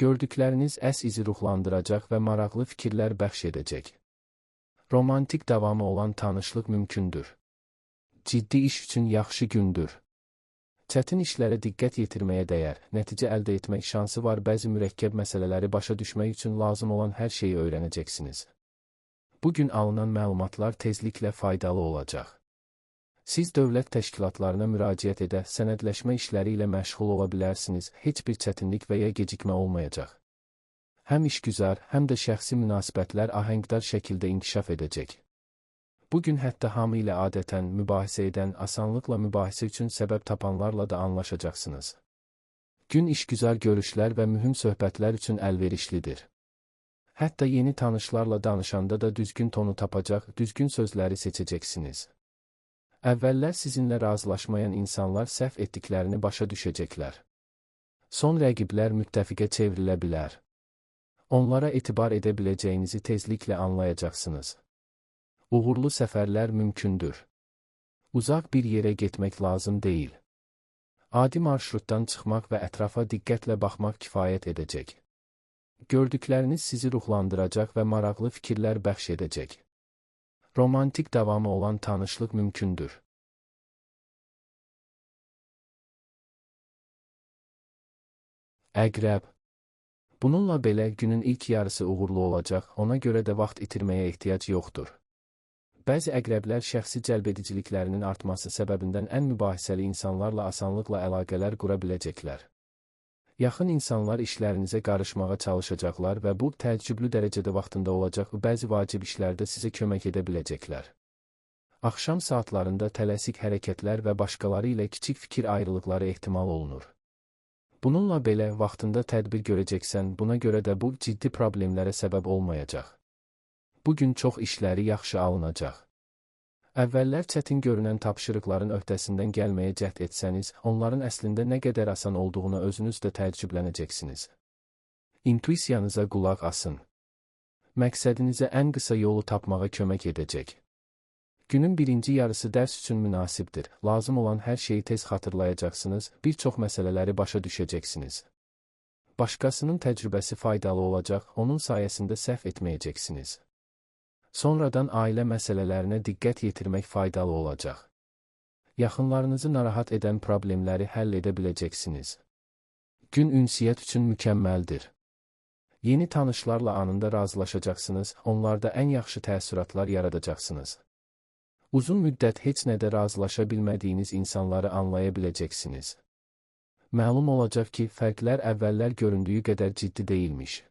Gördükləriniz izi ruhlandıracaq və maraqlı fikirlər bəxş edəcək. Romantik davamı olan tanışlıq mümkündür. Ciddi iş üçün yaxşı gündür. Çətin işlərə diqqət yetirməyə dəyər, nəticə əldə etmək şansı var, bəzi mürəkkəb məsələləri başa düşmək üçün lazım olan hər şeyi öyrənəcəksiniz. Bugün alınan məlumatlar tezliklə faydalı olacaq. Siz dövlət təşkilatlarına müraciət edə, sənədləşmə işləri ilə məşğul ola bilərsiniz, heç bir çətinlik və ya gecikmə olmayacaq. Həm işgüzar, həm də şəxsi münasibətlər ahəngdar şəkildə inkişaf edəcək. Bugün hətta hamı ilə adətən mübahisə edən, asanlıqla mübahisə üçün səbəb tapanlarla da anlaşacaqsınız. Gün işgüzar görüşlər və mühüm söhbətlər üçün əlverişlidir. Hətta yeni tanışlarla danışanda da düzgün tonu tapacaq, düzgün sözləri seçəcəksiniz. Əvvəllər sizinlə razılaşmayan insanlar səhv etdiklərini başa düşəcəklər. Son rəqiblər müttəfiqə çevrilə bilər. Onlara etibar edə biləcəyinizi tezliklə anlayacaqsınız. Uğurlu səfərlər mümkündür. Uzaq bir yerə getmək lazım deyil. Adi marşrutdan çıxmaq və ətrafa diqqətlə baxmaq kifayət edəcək. Gördükləriniz sizi ruhlandıracaq və maraqlı fikirlər bəxş edəcək. Romantik davamı olan tanışlıq mümkündür. Əqrəb. Bununla belə günün ilk yarısı uğurlu olacaq, ona görə də vaxt itirməyə ehtiyac yoxdur. Bəzi əqrəblər şəxsi cəlbediciliklərinin artması səbəbindən ən mübahisəli insanlarla asanlıqla əlaqələr qura biləcəklər. Yaxın insanlar işlərinizə qarışmağa çalışacaqlar və bu, təəccüblü dərəcədə vaxtında olacaq, bəzi vacib işlərdə sizə kömək edə biləcəklər. Axşam saatlarında tələsik hərəkətlər və başqaları ilə kiçik fikir ayrılıqları ehtimal olunur. Bununla belə, vaxtında tədbir görəcəksən, buna görə də bu, ciddi problemlərə səbəb olmayacaq. Bugün çox işləri yaxşı alınacaq. Əvvəllər çətin görünən tapşırıqların öhdəsindən gəlməyə cəhd etsəniz, onların əslində nə qədər asan olduğuna özünüz də təəccüblənəcəksiniz. İntuisiyanıza qulaq asın. Məqsədinizə ən qısa yolu tapmağa kömək edəcək. Günün birinci yarısı dərs üçün münasibdir. Lazım olan hər şeyi tez xatırlayacaqsınız, bir çox məsələləri başa düşəcəksiniz. Başqasının təcrübəsi faydalı olacaq, onun sayəsində səhv etməyəcəksiniz. Sonradan ailə məsələlərinə diqqət yetirmək faydalı olacaq. Yaxınlarınızı narahat edən problemləri həll edə biləcəksiniz. Gün ünsiyyət üçün mükəmməldir. Yeni tanışlarla anında razılaşacaqsınız, onlarda ən yaxşı təəssüratlar yaradacaqsınız. Uzun müddət heç nədə razılaşa bilmədiyiniz insanları anlaya biləcəksiniz. Məlum olacaq ki, fərqlər əvvəllər göründüyü qədər ciddi deyilmiş.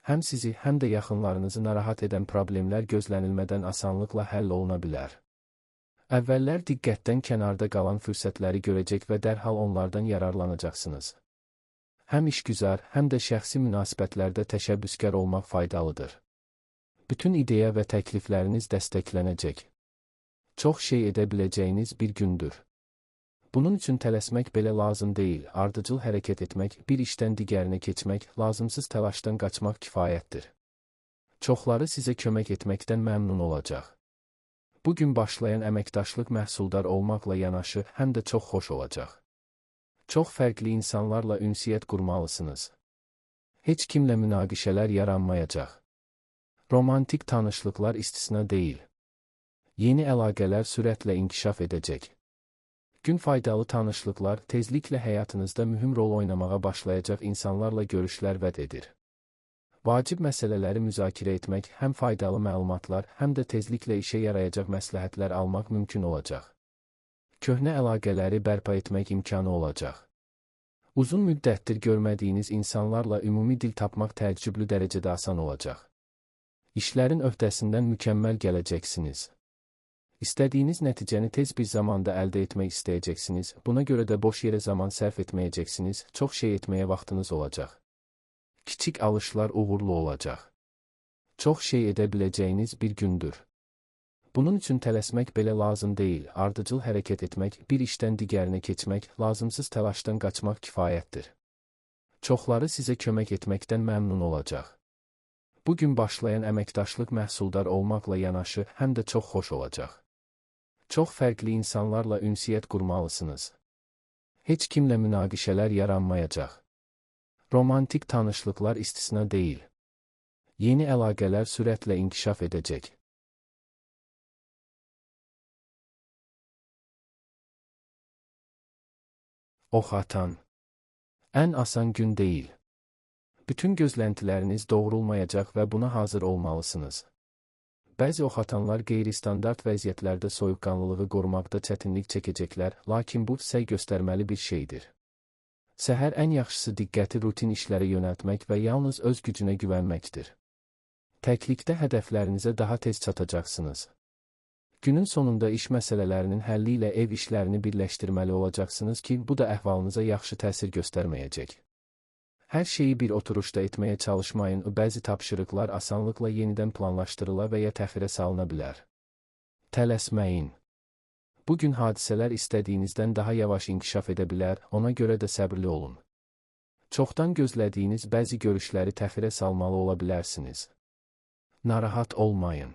Həm sizi, həm də yaxınlarınızı narahat edən problemlər gözlənilmədən asanlıqla həll oluna bilər. Əvvəllər diqqətdən kənarda qalan fürsətləri görəcək və dərhal onlardan yararlanacaqsınız. Həm işgüzar, həm də şəxsi münasibətlərdə təşəbbüskar olmaq faydalıdır. Bütün ideya və təklifləriniz dəstəklənəcək. Çox şey edə biləcəyiniz bir gündür. Bunun üçün tələsmək belə lazım deyil, ardıcıl hərəkət etmək, bir işdən digərinə keçmək, lazımsız təlaşdan qaçmaq kifayətdir. Çoxları sizə kömək etməkdən məmnun olacaq. Bugün başlayan əməkdaşlıq məhsuldar olmaqla yanaşı, həm də çox xoş olacaq. Çox fərqli insanlarla ünsiyyət qurmalısınız. Heç kimlə münaqişələr yaranmayacaq. Romantik tanışlıqlar istisna deyil. Yeni əlaqələr sürətlə inkişaf edəcək. Gün faydalı tanışlıqlar tezliklə həyatınızda mühüm rol oynamağa başlayacaq insanlarla görüşlər vəd edir. Vacib məsələləri müzakirə etmək, həm faydalı məlumatlar, həm də tezliklə işə yarayacaq məsləhətlər almaq mümkün olacaq. Köhnə əlaqələri bərpa etmək imkanı olacaq. Uzun müddətdir görmədiyiniz insanlarla ümumi dil tapmaq təəccüblü dərəcədə asan olacaq. İşlərin öhdəsindən mükəmməl gələcəksiniz. İstədiyiniz nəticəni tez bir zamanda əldə etmək istəyəcəksiniz, buna görə də boş yerə zaman sərf etməyəcəksiniz, çox şey etməyə vaxtınız olacaq. Kiçik alışlar uğurlu olacaq. Çox şey edə biləcəyiniz bir gündür. Bunun üçün tələsmək belə lazım deyil, ardıcıl hərəkət etmək, bir işdən digərinə keçmək, lazımsız təlaşdan qaçmaq kifayətdir. Çoxları sizə kömək etməkdən məmnun olacaq. Bugün başlayan əməkdaşlıq məhsuldar olmaqla yanaşı, həm də çox xoş olacaq. Çox fərqli insanlarla ünsiyyət qurmalısınız. Heç kimlə münaqişələr yaranmayacaq. Romantik tanışlıqlar istisna deyil. Yeni əlaqələr sürətlə inkişaf edəcək. Ox atan. Ən asan gün deyil. Bütün gözləntiləriniz doğrulmayacaq və buna hazır olmalısınız. Bəzi ox atanlar qeyri-standart vəziyyətlərdə soyuqqanlılığı qorumaqda çətinlik çəkəcəklər, lakin bu səy göstərməli bir şeydir. Səhər ən yaxşısı diqqəti rutin işlərə yönəltmək və yalnız öz gücünə güvənməkdir. Təklikdə hədəflərinizə daha tez çatacaqsınız. Günün sonunda iş məsələlərinin həlli ilə ev işlərini birləşdirməli olacaqsınız ki, bu da əhvalınıza yaxşı təsir göstərməyəcək. Hər şeyi bir oturuşda etməyə çalışmayın, bəzi tapşırıqlar asanlıqla yenidən planlaşdırıla və ya təxirə salına bilər. Tələsməyin. Bugün hadisələr istədiyinizdən daha yavaş inkişaf edə bilər, ona görə də səbirli olun. Çoxdan gözlədiyiniz bəzi görüşləri təxirə salmalı ola bilərsiniz. Narahat olmayın.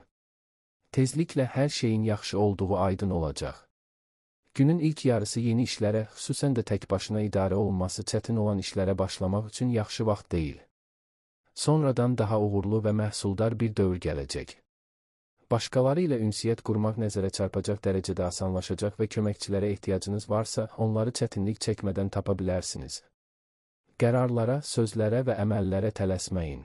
Tezliklə hər şeyin yaxşı olduğu aydın olacaq. Günün ilk yarısı yeni işlərə, xüsusən də tək başına idarə olunması çətin olan işlərə başlamaq üçün yaxşı vaxt deyil. Sonradan daha uğurlu və məhsuldar bir dövr gələcək. Başqaları ilə ünsiyyət qurmaq nəzərə çarpacaq dərəcədə asanlaşacaq və köməkçilərə ehtiyacınız varsa, onları çətinlik çəkmədən tapa bilərsiniz. Qərarlara, sözlərə və əməllərə tələsməyin.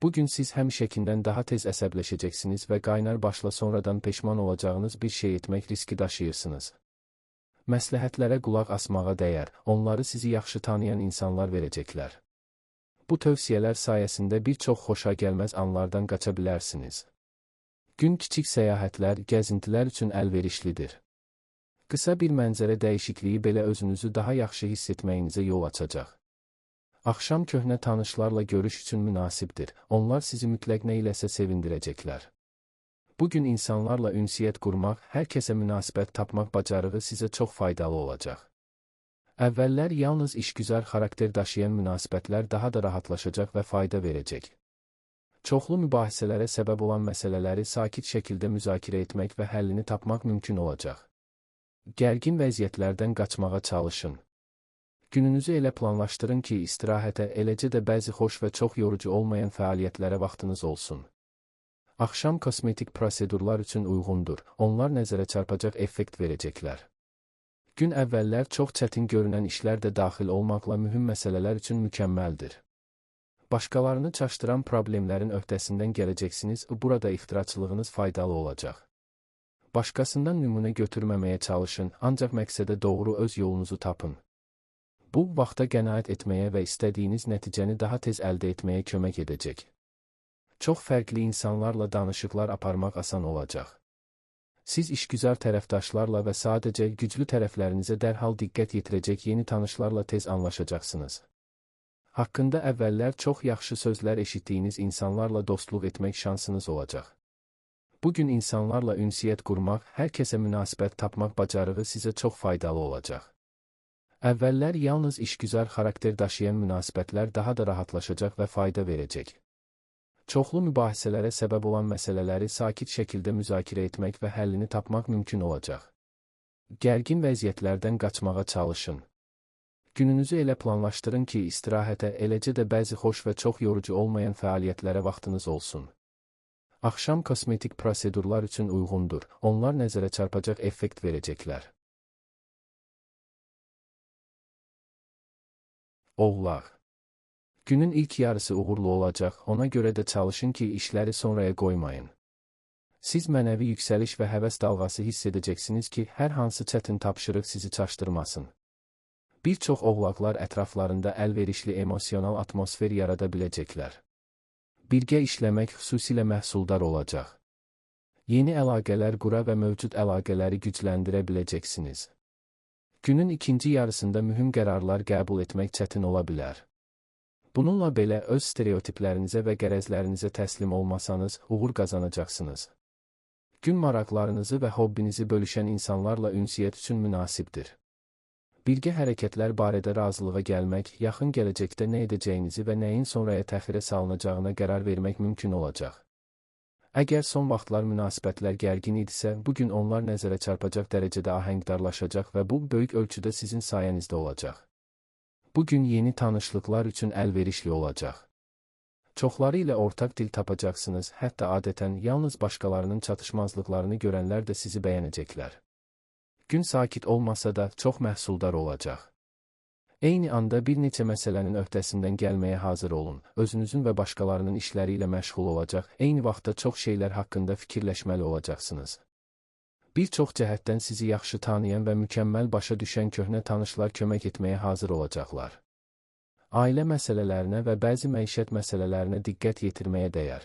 Bugün siz həmişəkindən daha tez əsəbləşəcəksiniz və qaynar başla sonradan peşman olacağınız bir şey etmək riski daşıyırsınız. Məsləhətlərə qulaq asmağa dəyər, onları sizi yaxşı tanıyan insanlar verəcəklər. Bu tövsiyələr sayəsində bir çox xoşagəlməz anlardan qaça bilərsiniz. Gün kiçik səyahətlər, gəzintilər üçün əlverişlidir. Qısa bir mənzərə dəyişikliyi belə özünüzü daha yaxşı hiss etməyinizə yol açacaq. Axşam köhnə tanışlarla görüş üçün münasibdir, onlar sizi mütləq nə iləsə sevindirəcəklər. Bugün insanlarla ünsiyyət qurmaq, hər kəsə münasibət tapmaq bacarığı sizə çox faydalı olacaq. Əvvəllər yalnız işgüzar xarakter daşıyan münasibətlər daha da rahatlaşacaq və fayda verəcək. Çoxlu mübahisələrə səbəb olan məsələləri sakit şəkildə müzakirə etmək və həllini tapmaq mümkün olacaq. Gərgin vəziyyətlərdən qaçmağa çalışın. Gününüzü elə planlaşdırın ki, istirahətə, eləcə də bəzi xoş və çox yorucu olmayan fəaliyyətlərə vaxtınız olsun. Axşam kosmetik prosedurlar üçün uyğundur, onlar nəzərə çarpacaq effekt verəcəklər. Gün əvvəllər çox çətin görünən işlər də daxil olmaqla mühüm məsələlər üçün mükəmməldir. Başqalarını çaşdıran problemlərin öhdəsindən gələcəksiniz, burada ixtiraçılığınız faydalı olacaq. Başqasından nümunə götürməməyə çalışın, ancaq məqsədə doğru öz yolunuzu tapın. Bu, vaxta qənaət etməyə və istədiyiniz nəticəni daha tez əldə etməyə kömək edəcək. Çox fərqli insanlarla danışıqlar aparmaq asan olacaq. Siz işgüzar tərəfdaşlarla və sadəcə güclü tərəflərinizə dərhal diqqət yetirəcək yeni tanışlarla tez anlaşacaqsınız. Haqqında əvvəllər çox yaxşı sözlər eşitdiyiniz insanlarla dostluq etmək şansınız olacaq. Bugün insanlarla ünsiyyət qurmaq, hər kəsə münasibət tapmaq bacarığı sizə çox faydalı olacaq. Əvvəllər yalnız işgüzar xarakter daşıyan münasibətlər daha da rahatlaşacaq və fayda verəcək. Çoxlu mübahisələrə səbəb olan məsələləri sakit şəkildə müzakirə etmək və həllini tapmaq mümkün olacaq. Gərgin vəziyyətlərdən qaçmağa çalışın. Gününüzü elə planlaşdırın ki, istirahətə, eləcə də bəzi xoş və çox yorucu olmayan fəaliyyətlərə vaxtınız olsun. Axşam kosmetik prosedurlar üçün uyğundur, onlar nəzərə çarpacaq effekt verəcəklər. Oğlaq. Günün ilk yarısı uğurlu olacaq, ona görə də çalışın ki, işləri sonraya qoymayın. Siz mənəvi yüksəliş və həvəs dalğası hiss edəcəksiniz ki, hər hansı çətin tapşırıq sizi çaşdırmasın. Bir çox oğlaqlar ətraflarında əlverişli emosional atmosfer yarada biləcəklər. Birgə işləmək xüsusilə məhsuldar olacaq. Yeni əlaqələr qura və mövcud əlaqələri gücləndirə biləcəksiniz. Günün ikinci yarısında mühüm qərarlar qəbul etmək çətin ola bilər. Bununla belə öz stereotiplərinizə və qərəzlərinizə təslim olmasanız, uğur qazanacaqsınız. Gün maraqlarınızı və hobbinizi bölüşən insanlarla ünsiyyət üçün münasibdir. Birgə hərəkətlər barədə razılığa gəlmək, yaxın gələcəkdə nə edəcəyinizi və nəyin sonraya təxirə salınacağına qərar vermək mümkün olacaq. Əgər son vaxtlar münasibətlər gərgin idisə, bugün onlar nəzərə çarpacaq dərəcədə ahəngdarlaşacaq və bu böyük ölçüdə sizin sayənizdə olacaq. Bugün yeni tanışlıqlar üçün əlverişli olacaq. Çoxları ilə ortaq dil tapacaqsınız, hətta adətən yalnız başqalarının çatışmazlıqlarını görənlər də sizi bəyənəcəklər. Gün sakit olmasa da çox məhsuldar olacaq. Eyni anda bir neçə məsələnin öhdəsindən gəlməyə hazır olun, özünüzün və başqalarının işləri ilə məşğul olacaq, eyni vaxtda çox şeylər haqqında fikirləşməli olacaqsınız. Bir çox cəhətdən sizi yaxşı tanıyan və mükəmməl başa düşən köhnə tanışlar kömək etməyə hazır olacaqlar. Ailə məsələlərinə və bəzi məişət məsələlərinə diqqət yetirməyə dəyər.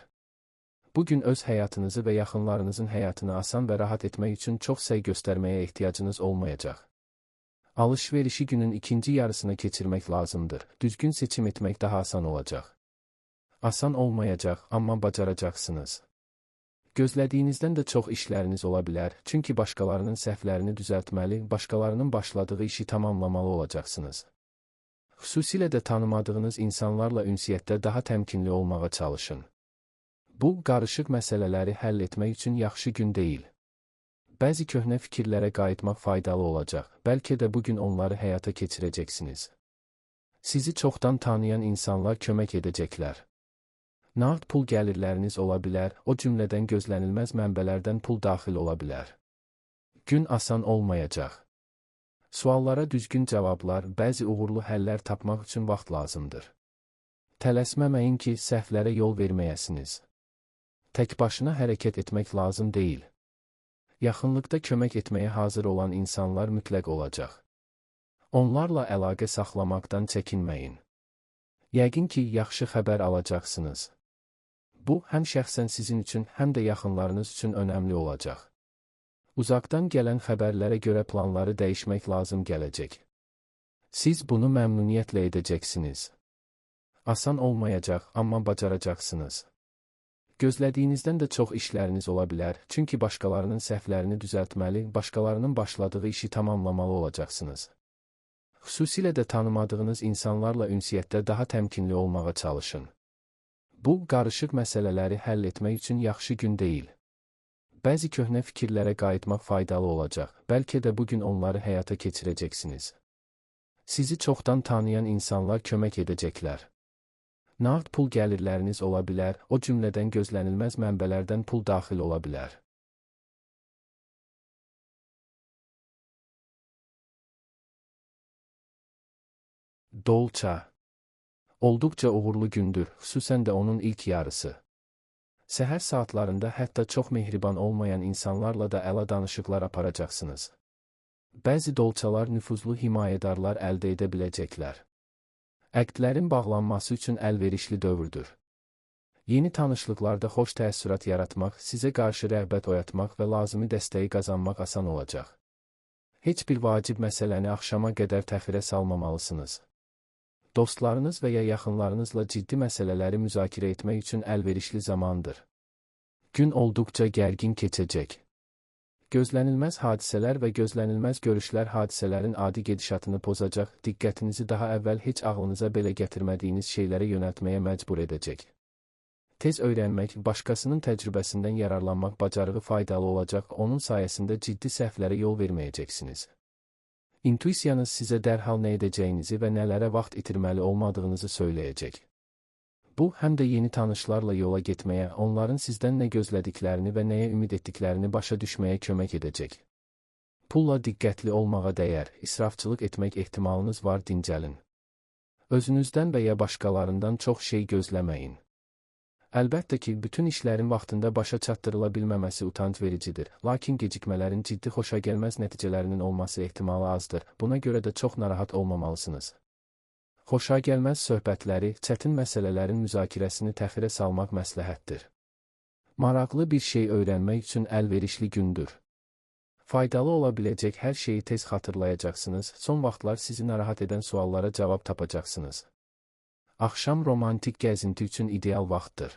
Bugün öz həyatınızı və yaxınlarınızın həyatını asan və rahat etmək üçün çox səy göstərməyə ehtiyacınız olmayacaq. Alış-verişi günün ikinci yarısına keçirmək lazımdır. Düzgün seçim etmək daha asan olacaq. Asan olmayacaq, amma bacaracaqsınız. Gözlədiyinizdən də çox işləriniz ola bilər, çünki başqalarının səhvlərini düzəltməli, başqalarının başladığı işi tamamlamalı olacaqsınız. Xüsusilə də tanımadığınız insanlarla ünsiyyətdə daha təmkinli olmağa çalışın. Bu, qarışıq məsələləri həll etmək üçün yaxşı gün deyil. Bəzi köhnə fikirlərə qayıtmaq faydalı olacaq, bəlkə də bugün onları həyata keçirəcəksiniz. Sizi çoxdan tanıyan insanlar kömək edəcəklər. Nağd pul gəlirləriniz ola bilər, o cümlədən gözlənilməz mənbələrdən pul daxil ola bilər. Gün asan olmayacaq. Suallara düzgün cavablar, bəzi uğurlu həllər tapmaq üçün vaxt lazımdır. Tələsməməyin ki, səhvlərə yol verməyəsiniz. Tək başına hərəkət etmək lazım deyil. Yaxınlıqda kömək etməyə hazır olan insanlar mütləq olacaq. Onlarla əlaqə saxlamaqdan çəkinməyin. Yəqin ki, yaxşı xəbər alacaqsınız. Bu, həm şəxsən sizin üçün, həm də yaxınlarınız üçün önəmli olacaq. Uzaqdan gələn xəbərlərə görə planları dəyişmək lazım gələcək. Siz bunu məmnuniyyətlə edəcəksiniz. Asan olmayacaq, amma bacaracaqsınız. Gözlədiyinizdən də çox işləriniz ola bilər, çünki başqalarının səhvlərini düzəltməli, başqalarının başladığı işi tamamlamalı olacaqsınız. Xüsusilə də tanımadığınız insanlarla ünsiyyətdə daha təmkinli olmağa çalışın. Bu, qarışıq məsələləri həll etmək üçün yaxşı gün deyil. Bəzi köhnə fikirlərə qayıtmaq faydalı olacaq, bəlkə də bugün onları həyata keçirəcəksiniz. Sizi çoxdan tanıyan insanlar kömək edəcəklər. Nağd pul gəlirləriniz ola bilər, o cümlədən gözlənilməz mənbələrdən pul daxil ola bilər. Dolça. Olduqca uğurlu gündür, xüsusən də onun ilk yarısı. Səhər saatlarında hətta çox mehriban olmayan insanlarla da əla danışıqlar aparacaqsınız. Bəzi dolçalar nüfuzlu himayədarlar əldə edə biləcəklər. Əqdlərin bağlanması üçün əlverişli dövrdür. Yeni tanışlıqlarda xoş təəssürat yaratmaq, sizə qarşı rəğbət oyatmaq və lazımi dəstəyi qazanmaq asan olacaq. Heç bir vacib məsələni axşama qədər təxirə salmamalısınız. Dostlarınız və ya yaxınlarınızla ciddi məsələləri müzakirə etmək üçün əlverişli zamandır. Gün olduqca gərgin keçəcək. Gözlənilməz hadisələr və gözlənilməz görüşlər hadisələrin adi gedişatını pozacaq, diqqətinizi daha əvvəl heç ağlınıza belə gətirmədiyiniz şeylərə yönəltməyə məcbur edəcək. Tez öyrənmək, başqasının təcrübəsindən yararlanmaq bacarığı faydalı olacaq, onun sayəsində ciddi səhvlərə yol verməyəcəksiniz. İntuisiyanız sizə dərhal nə edəcəyinizi və nələrə vaxt itirməli olmadığınızı söyləyəcək. Bu, həm də yeni tanışlarla yola getməyə, onların sizdən nə gözlədiklərini və nəyə ümid etdiklərini başa düşməyə kömək edəcək. Pulla diqqətli olmağa dəyər, israfçılıq etmək ehtimalınız var, dincəlin. Özünüzdən və ya başqalarından çox şey gözləməyin. Əlbəttə ki, bütün işlərin vaxtında başa çatdırıla bilməməsi utanc vericidir, lakin gecikmələrin ciddi xoşagəlməz nəticələrinin olması ehtimalı azdır, buna görə də çox narahat olmamalısınız. Xoşagəlməz söhbətləri, çətin məsələlərin müzakirəsini təxirə salmaq məsləhətdir. Maraqlı bir şey öyrənmək üçün əlverişli gündür. Faydalı ola biləcək hər şeyi tez xatırlayacaqsınız, son vaxtlar sizi narahat edən suallara cavab tapacaqsınız. Axşam romantik gəzinti üçün ideal vaxtdır.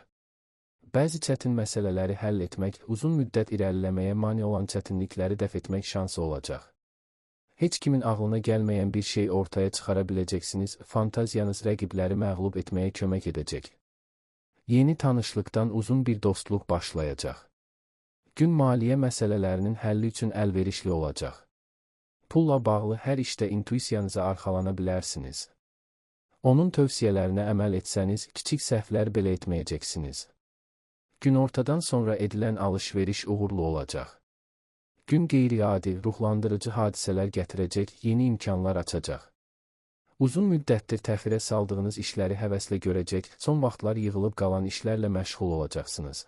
Bəzi çətin məsələləri həll etmək, uzun müddət irəliləməyə mane olan çətinlikləri dəf etmək şansı olacaq. Heç kimin ağlına gəlməyən bir şey ortaya çıxara biləcəksiniz, fantaziyanız rəqibləri məğlub etməyə kömək edəcək. Yeni tanışlıqdan uzun bir dostluq başlayacaq. Gün maliyyə məsələlərinin həlli üçün əlverişli olacaq. Pulla bağlı hər işdə intuisiyanıza arxalana bilərsiniz. Onun tövsiyələrinə əməl etsəniz, kiçik səhvlər belə etməyəcəksiniz. Günortadan sonra edilən alış-veriş uğurlu olacaq. Gün qeyri-adi, ruhlandırıcı hadisələr gətirəcək, yeni imkanlar açacaq. Uzun müddətdir təxirə saldığınız işləri həvəslə görəcək, son vaxtlar yığılıb qalan işlərlə məşğul olacaqsınız.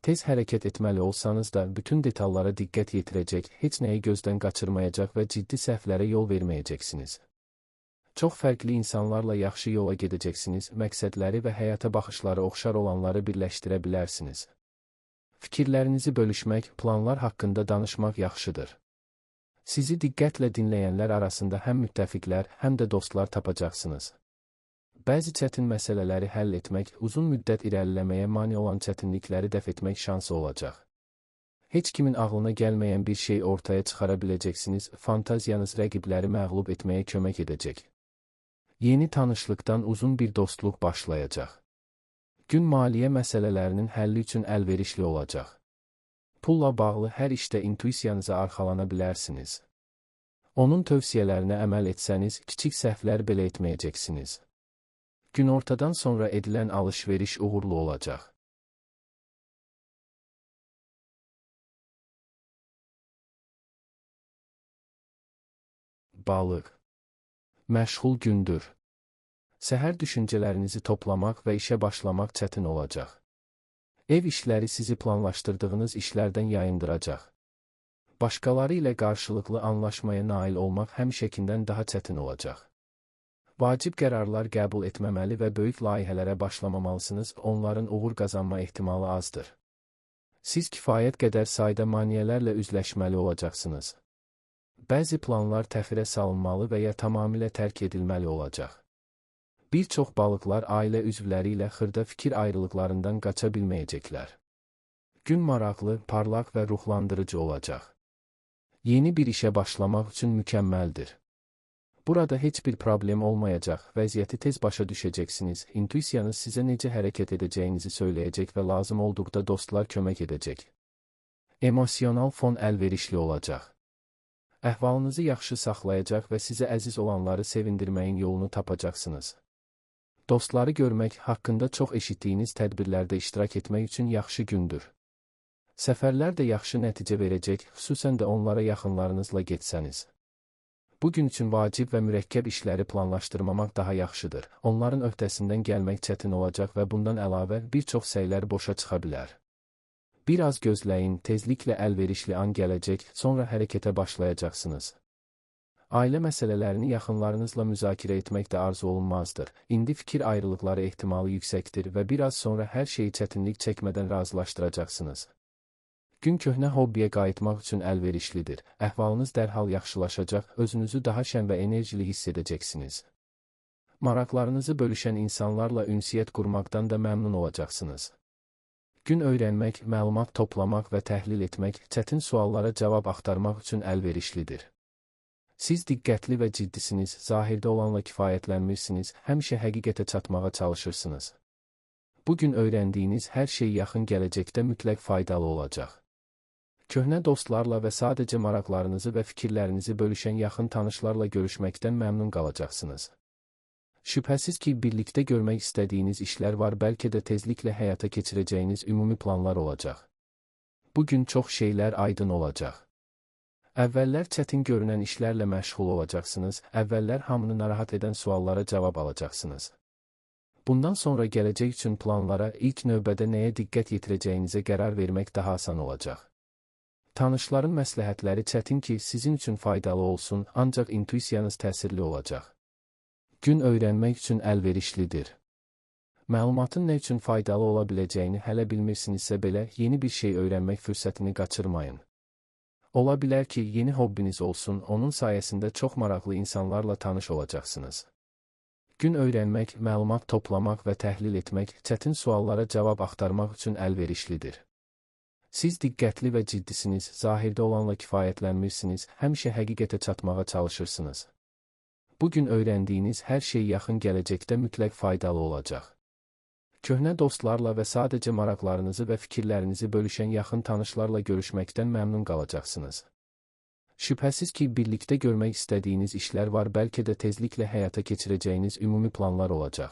Tez hərəkət etməli olsanız da, bütün detallara diqqət yetirəcək, heç nəyi gözdən qaçırmayacaq və ciddi səhvlərə yol verməyəcəksiniz. Çox fərqli insanlarla yaxşı yola gedəcəksiniz, məqsədləri və həyata baxışları oxşar olanları birləşdirə bilərsiniz. Fikirlərinizi bölüşmək, planlar haqqında danışmaq yaxşıdır. Sizi diqqətlə dinləyənlər arasında həm müttəfiqlər, həm də dostlar tapacaqsınız. Bəzi çətin məsələləri həll etmək, uzun müddət irəliləməyə mane olan çətinlikləri dəf etmək şansı olacaq. Heç kimin ağlına gəlməyən bir şey ortaya çıxara biləcəksiniz, fantaziyanız rəqibləri məğlub etməyə kömək edəcək. Yeni tanışlıqdan uzun bir dostluq başlayacaq. Gün maliyyə məsələlərinin həlli üçün əlverişli olacaq. Pulla bağlı hər işdə intuisiyanıza arxalana bilərsiniz. Onun tövsiyələrinə əməl etsəniz, kiçik səhvlər belə etməyəcəksiniz. Günortadan sonra edilən alış-veriş uğurlu olacaq. Balıq. Məşğul gündür. Səhər düşüncələrinizi toplamaq və işə başlamaq çətin olacaq. Ev işləri sizi planlaşdırdığınız işlərdən yayındıracaq. Başqaları ilə qarşılıqlı anlaşmaya nail olmaq həmişəkindən daha çətin olacaq. Vacib qərarlar qəbul etməməli və böyük layihələrə başlamamalısınız, onların uğur qazanma ehtimalı azdır. Siz kifayət qədər sayda maneələrlə üzləşməli olacaqsınız. Bəzi planlar təxirə salınmalı və ya tamamilə tərk edilməli olacaq. Bir çox balıqlar ailə üzvləri ilə xırda fikir ayrılıqlarından qaça bilməyəcəklər. Gün maraqlı, parlaq və ruhlandırıcı olacaq. Yeni bir işə başlamaq üçün mükəmməldir. Burada heç bir problem olmayacaq, vəziyyəti tez başa düşəcəksiniz, intuisiyanız sizə necə hərəkət edəcəyinizi söyləyəcək və lazım olduqda dostlar kömək edəcək. Emosional fon əlverişli olacaq. Əhvalınızı yaxşı saxlayacaq və sizə əziz olanları sevindirməyin yolunu tapacaqsınız. Dostları görmək, haqqında çox eşitdiyiniz tədbirlərdə iştirak etmək üçün yaxşı gündür. Səfərlər də yaxşı nəticə verəcək, xüsusən də onlara yaxınlarınızla getsəniz. Bugün üçün vacib və mürəkkəb işləri planlaşdırmamaq daha yaxşıdır. Onların öhdəsindən gəlmək çətin olacaq və bundan əlavə bir çox səylər boşa çıxa bilər. Biraz gözləyin, tezliklə əlverişli an gələcək, sonra hərəkətə başlayacaqsınız. Ailə məsələlərini yaxınlarınızla müzakirə etmək də arzu olunmazdır. İndi fikir ayrılıqları ehtimalı yüksəkdir və biraz sonra hər şeyi çətinlik çəkmədən razılaşdıracaqsınız. Gün köhnə hobbiyə qayıtmaq üçün əlverişlidir. Əhvalınız dərhal yaxşılaşacaq, özünüzü daha şən və enerjili hiss edəcəksiniz. Maraqlarınızı bölüşən insanlarla ünsiyyət qurmaqdan da məmnun olacaqsınız. Gün öyrənmək, məlumat toplamaq və təhlil etmək, çətin suallara cavab axtarmaq üçün əlverişlidir. Siz diqqətli və ciddisiniz, zahirdə olanla kifayətlənmirsiniz, həmişə həqiqətə çatmağa çalışırsınız. Bugün öyrəndiyiniz hər şey yaxın gələcəkdə mütləq faydalı olacaq. Köhnə dostlarla və sadəcə maraqlarınızı və fikirlərinizi bölüşən yaxın tanışlarla görüşməkdən məmnun qalacaqsınız. Şübhəsiz ki, birlikdə görmək istədiyiniz işlər var, bəlkə də tezliklə həyata keçirəcəyiniz ümumi planlar olacaq. Bugün çox şeylər aydın olacaq. Əvvəllər çətin görünən işlərlə məşğul olacaqsınız, əvvəllər hamını narahat edən suallara cavab alacaqsınız. Bundan sonra gələcək üçün planlara ilk növbədə nəyə diqqət yetirəcəyinizə qərar vermək daha asan olacaq. Tanışların məsləhətləri çətin ki, sizin üçün faydalı olsun, ancaq intuisiyanız təsirli olacaq. Gün öyrənmək üçün əlverişlidir. Məlumatın nə üçün faydalı ola biləcəyini hələ bilmirsinizsə belə, yeni bir şey öyrənmək fürsətini qaçırmayın. Ola bilər ki, yeni hobbiniz olsun, onun sayəsində çox maraqlı insanlarla tanış olacaqsınız. Gün öyrənmək, məlumat toplamaq və təhlil etmək, çətin suallara cavab axtarmaq üçün əlverişlidir. Siz diqqətli və ciddisiniz, zahirdə olanla kifayətlənmirsiniz, həmişə həqiqətə çatmağa çalışırsınız. Bugün öyrəndiyiniz hər şey yaxın gələcəkdə mütləq faydalı olacaq. Köhnə dostlarla və sadəcə maraqlarınızı və fikirlərinizi bölüşən yaxın tanışlarla görüşməkdən məmnun qalacaqsınız. Şübhəsiz ki, birlikdə görmək istədiyiniz işlər var, bəlkə də tezliklə həyata keçirəcəyiniz ümumi planlar olacaq.